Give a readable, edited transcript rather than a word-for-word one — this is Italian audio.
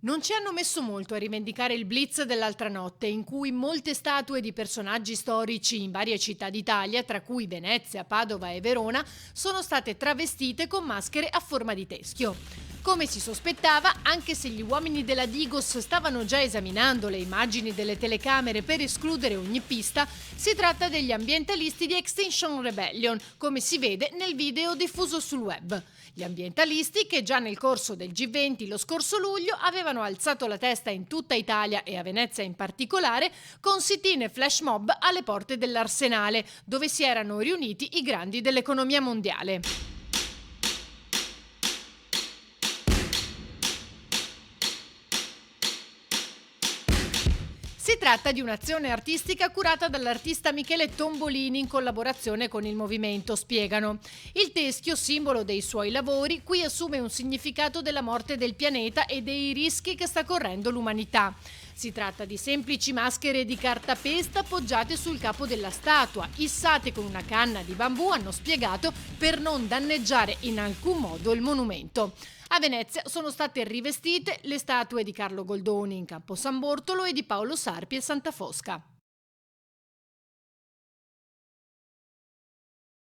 Non ci hanno messo molto a rivendicare il blitz dell'altra notte, in cui molte statue di personaggi storici in varie città d'Italia, tra cui Venezia, Padova e Verona, sono state travestite con maschere a forma di teschio. Come si sospettava, anche se gli uomini della Digos stavano già esaminando le immagini delle telecamere per escludere ogni pista, si tratta degli ambientalisti di Extinction Rebellion, come si vede nel video diffuso sul web. Gli ambientalisti, che già nel corso del G20 lo scorso luglio avevano alzato la testa in tutta Italia e a Venezia in particolare, con sit-in e flash mob alle porte dell'Arsenale, dove si erano riuniti i grandi dell'economia mondiale. Si tratta di un'azione artistica curata dall'artista Michele Tombolini in collaborazione con il movimento, spiegano. Il teschio, simbolo dei suoi lavori, qui assume un significato della morte del pianeta e dei rischi che sta correndo l'umanità. Si tratta di semplici maschere di cartapesta appoggiate sul capo della statua, issate con una canna di bambù, hanno spiegato, per non danneggiare in alcun modo il monumento. A Venezia sono state rivestite le statue di Carlo Goldoni in Campo San Bortolo e di Paolo Sarpi a Santa Fosca.